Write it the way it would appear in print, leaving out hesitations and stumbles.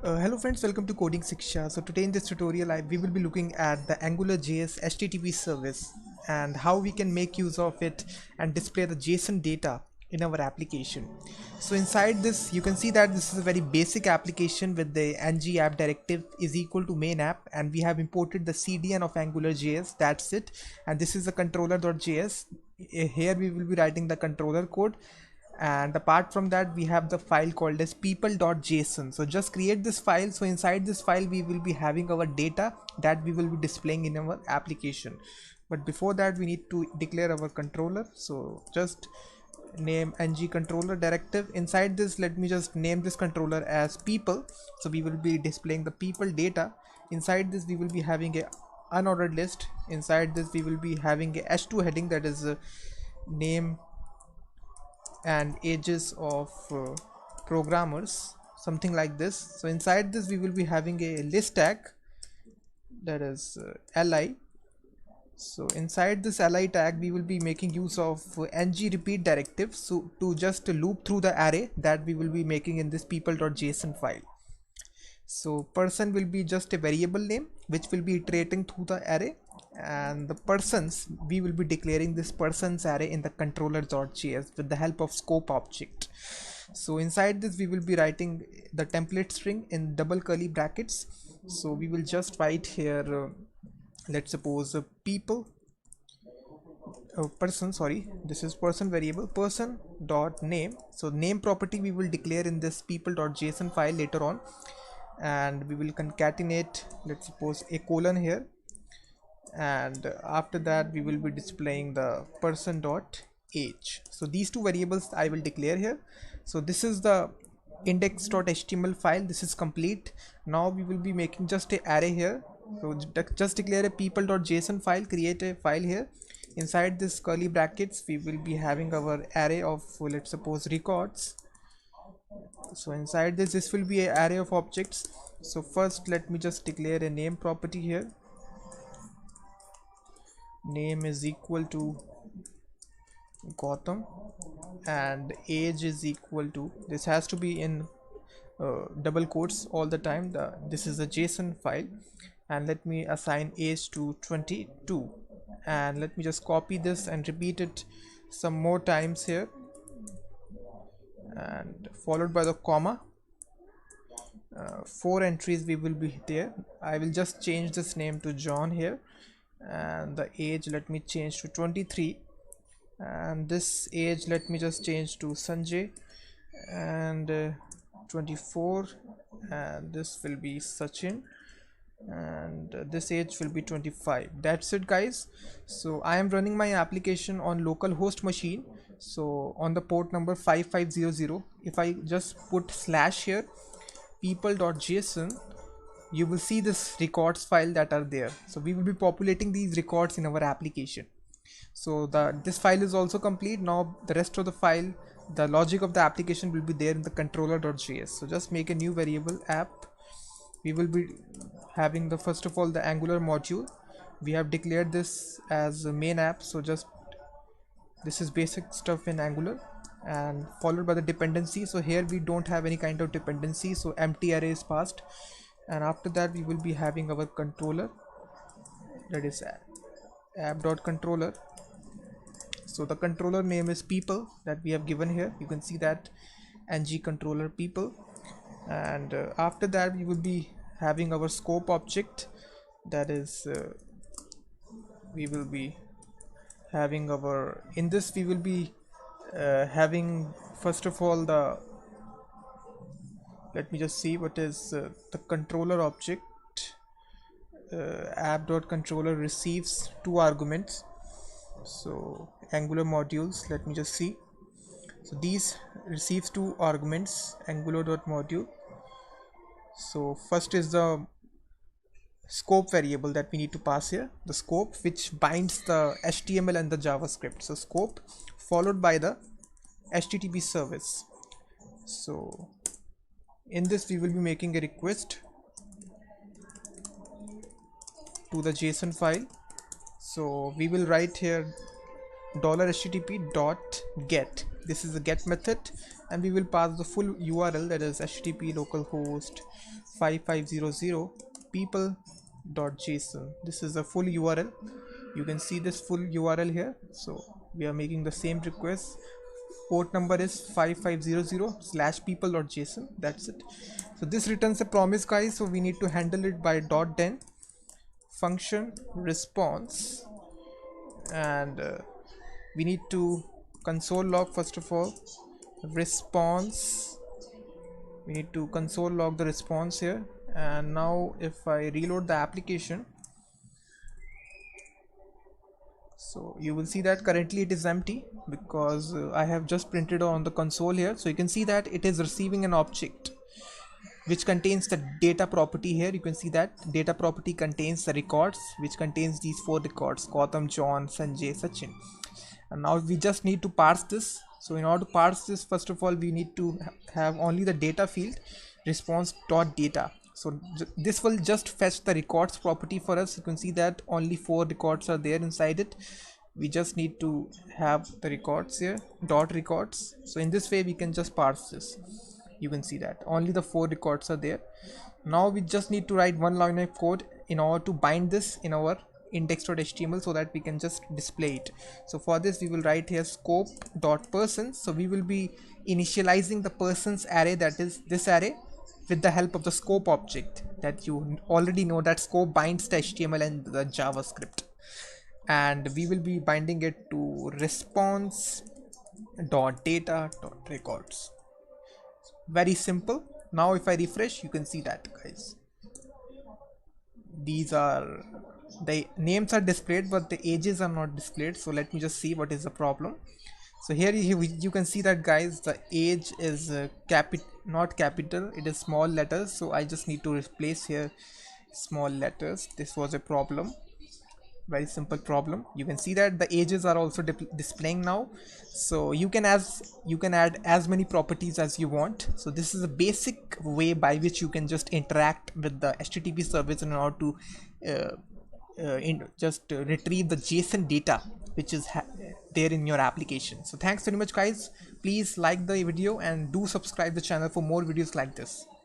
Hello friends, welcome to Coding Shiksha. So today in this tutorial we will be looking at the AngularJS HTTP service and how we can make use of it and display the JSON data in our application. So inside this you can see that this is a very basic application with the ng app directive is equal to main app, and we have imported the CDN of AngularJS. That's it. And this is the controller.js. Here we will be writing the controller code, and apart from that we have the file called as people.json. so just create this file. So inside this file we will be having our data that we will be displaying in our application. But before that we need to declare our controller. So just name ng controller directive. Inside this, let me just name this controller as people. So we will be displaying the people data. Inside this we will be having a unordered list. Inside this we will be having a h2 heading, that is name and ages of programmers, something like this. So inside this we will be having a list tag, that is li. So inside this li tag we will be making use of ng repeat directive, so to just loop through the array that we will be making in this people.json file. So person will be just a variable name which will be iterating through the array, and the persons, we will be declaring this persons array in the controller.js with the help of scope object. So inside this we will be writing the template string in double curly brackets. So we will just write here let's suppose people person, sorry, this is person variable, person dot name. So name property we will declare in this people.json file later on, and we will concatenate, let's suppose, a colon here, and after that we will be displaying the person dot age. So these two variables I will declare here. So this is the index.html file. This is complete. Now we will be making just a array here. So just declare a people.json file, create a file here. Inside this curly brackets we will be having our array of, let's suppose, records. So inside this will be an array of objects. So first let me just declare a name property here. Name is equal to Gautam and age is equal to, this has to be in double quotes all the time. This is a JSON file, and let me assign age to 22, and let me just copy this and repeat it some more times here, and followed by the comma. 4 entries we will be there. I will just change this name to John here, and the age let me change to 23, and this age let me just change to Sanjay, and 24, and this will be Sachin, and this age will be 25. That's it, guys. So I am running my application on localhost machine, so on the port number 5500. If I just put slash here people.json, you will see this records file that are there. So we will be populating these records in our application. So this file is also complete. Now the rest of the file, the logic of the application will be there in the controller.js. So just make a new variable app. We will be having the, first of all, the Angular module. We have declared this as a main app. So just, this is basic stuff in Angular, and followed by the dependency. So here we don't have any kind of dependency, so empty array is passed. And after that we will be having our controller, that is app.controller. So the controller name is people that we have given here. You can see that ng controller people, and after that we will be having our scope object, that is we will be having our, in this we will be having, first of all, the, let me just see what is the controller object. App.controller receives 2 arguments. So Angular modules, let me just see. So these receives 2 arguments, angular.module. So first is the scope variable that we need to pass here, the scope which binds the HTML and the JavaScript. So scope followed by the HTTP service. So in this we will be making a request to the JSON file. So we will write here $http.get. This is the get method, and we will pass the full URL, that is http localhost 5500 people.json. this is the full URL. You can see this full URL here. So we are making the same request. Port number is 5500/people.json. that's it. So this returns a promise, guys, so we need to handle it by .then function response, and we need to console log first of all response. We need to console log the response here. And now if I reload the application, so you will see that currently it is empty because I have just printed on the console here. So you can see that it is receiving an object which contains the data property here. You can see that data property contains the records, which contains these 4 records: Gautam, John, Sanjay, Sachin. And now we just need to parse this. So in order to parse this, first of all we need to have only the data field response.data. So this will just fetch the records property for us. You can see that only 4 records are there inside it. We just need to have the records here, dot records. So in this way we can just parse this. You can see that only the 4 records are there. Now we just need to write one line of code in order to bind this in our index.html so that we can just display it. So for this we will write here scope.person. So we will be initializing the persons array, that is this array, with the help of the scope object that you already know that scope binds the HTML and the JavaScript. And we will be binding it to response.data.records. Very simple. Now if I refresh, you can see that, guys, these are the names are displayed but the ages are not displayed. So let me just see what is the problem. So here you can see that, guys, the age is not capital, it is small letters. So I just need to replace here small letters. This was a problem, very simple problem. You can see that the ages are also displaying now. So you can add as many properties as you want. So this is a basic way by which you can just interact with the HTTP service in order to retrieve the JSON data which is there in your application. So thanks very much, guys. Please like the video and do subscribe the channel for more videos like this.